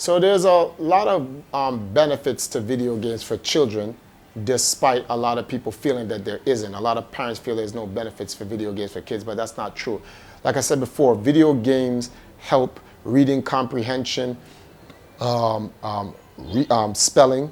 So there's a lot of benefits to video games for children, despite a lot of people feeling that there isn't. A lot of parents feel there's no benefits for video games for kids, but that's not true. Like I said before, video games help reading comprehension, spelling,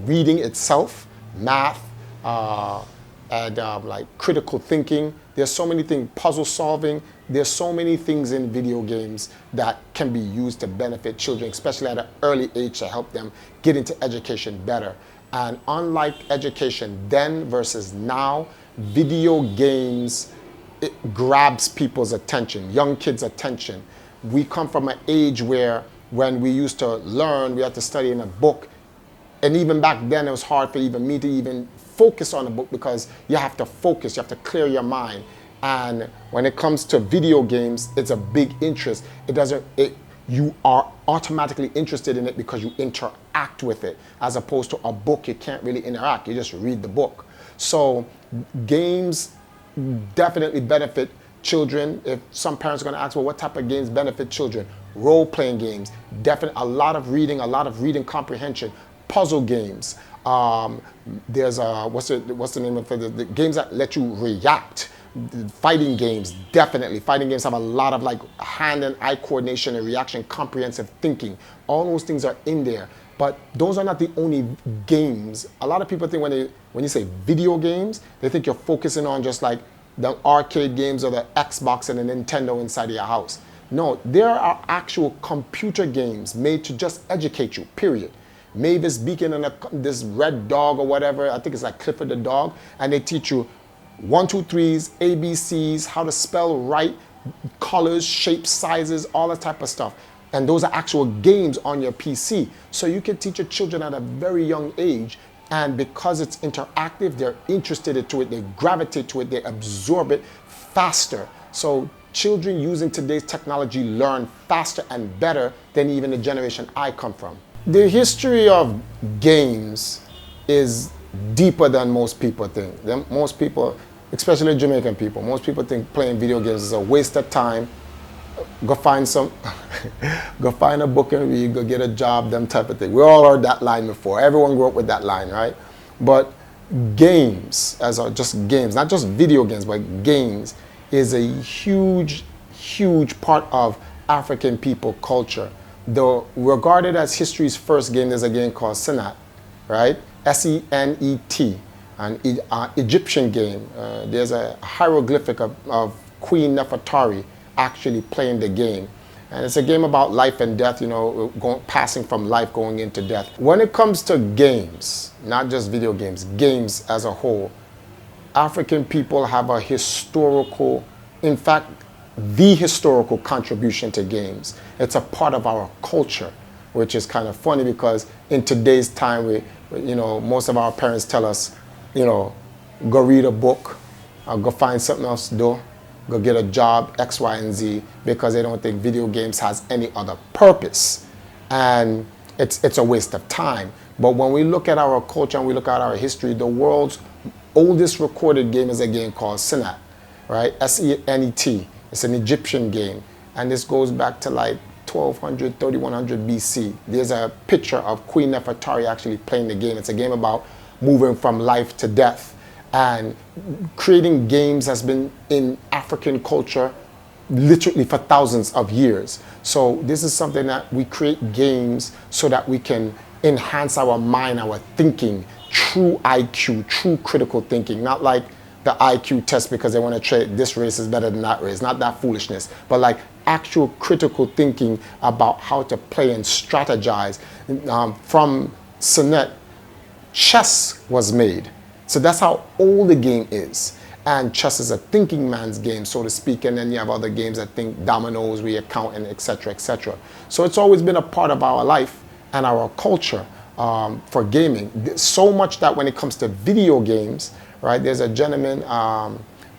reading itself, math, and like critical thinking. There's so many things, puzzle solving. There's so many things in video games that can be used to benefit children, especially at an early age, to help them get into education better. And unlike education then versus now, video games, it grabs people's attention, young kids' attention. We come from an age where when we used to learn, we had to study in a book. And even back then, it was hard for even me to even focus on a book, because you have to focus, you have to clear your mind. And when it comes to video games, it's a big interest. You are automatically interested in it because you interact with it, as opposed to a book. You can't really interact, you just read the book. So games definitely benefit children. If some parents are going to ask, well, what type of games benefit children? Role-playing games, definitely a lot of reading comprehension, puzzle games. There's what's the name of the games that let you react? Fighting games, definitely. Fighting games have a lot of like hand and eye coordination and reaction, comprehensive thinking. All those things are in there. But those are not the only games. A lot of people think when you say video games, they think you're focusing on just like the arcade games or the Xbox and the Nintendo inside of your house. No, there are actual computer games made to just educate you, period. Mavis Beacon and this red dog or whatever, I think it's like Clifford the dog, and they teach you 1, 2, 3s, ABCs, how to spell right, colors, shapes, sizes, all that type of stuff. And those are actual games on your PC. So you can teach your children at a very young age, and because it's interactive, they're interested into it, they gravitate to it, they absorb it faster. So children using today's technology learn faster and better than even the generation I come from. The history of games is deeper than most people think. Most people, especially Jamaican people, most people think playing video games is a waste of time. Go find go find a book and read, go get a job, them type of thing. We all heard that line before. Everyone grew up with that line, right? But games, just games, not just video games, but games, is a huge, huge part of African people culture. Though regarded as history's first game, there's a game called Senet, right? S-E-N-E-T, an Egyptian game. There's a hieroglyphic of Queen Nefertari actually playing the game. And it's a game about life and death, passing from life going into death. When it comes to games, not just video games, games as a whole, African people have a historical, in fact, the historical contribution to games. It's a part of our culture, which is kind of funny because in today's time, most of our parents tell us, go read a book, or go find something else to do, go get a job, X, Y, and Z, because they don't think video games has any other purpose. And it's a waste of time. But when we look at our culture and we look at our history, the world's oldest recorded game is a game called Senet, right? S-E-N-E-T. It's an Egyptian game. And this goes back to like 1200, 3100 BC. There's a picture of Queen Nefertari actually playing the game. It's a game about moving from life to death. And creating games has been in African culture literally for thousands of years. So this is something that we create games so that we can enhance our mind, our thinking, true IQ, true critical thinking, not like the IQ test because they want to trade this race is better than that race, not that foolishness, but like actual critical thinking about how to play and strategize. From Senet, chess was made. So that's how old the game is. And chess is a thinking man's game, so to speak, and then you have other games that think dominoes, where you count, and etc., etc. So it's always been a part of our life and our culture for gaming. So much that when it comes to video games, right, there's a gentleman,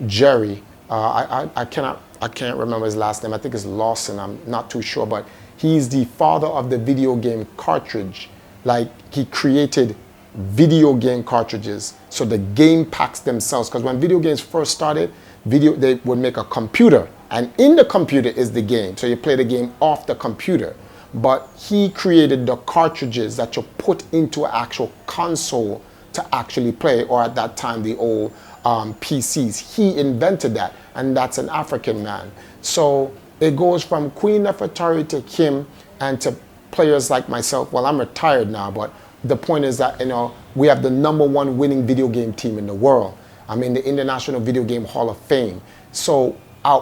Jerry, I can't remember his last name, I think it's Lawson, I'm not too sure, but he's the father of the video game cartridge. Like, he created video game cartridges, so the game packs themselves, because when video games first started, they would make a computer, and in the computer is the game, so you play the game off the computer. but he created the cartridges that you put into an actual console to actually play, or at that time the old PCs. He invented that, and that's an African man. So it goes from Queen Nefertari to Kim and to players like myself. Well, I'm retired now, but the point is that, you know, we have the #1 winning video game team in the world. I'm in the International Video Game Hall of Fame. So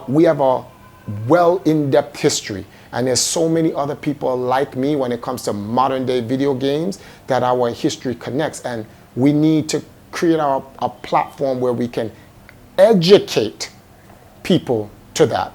we have a well in-depth history, and there's so many other people like me when it comes to modern day video games that our history connects, and we need to create a platform where we can educate people to that.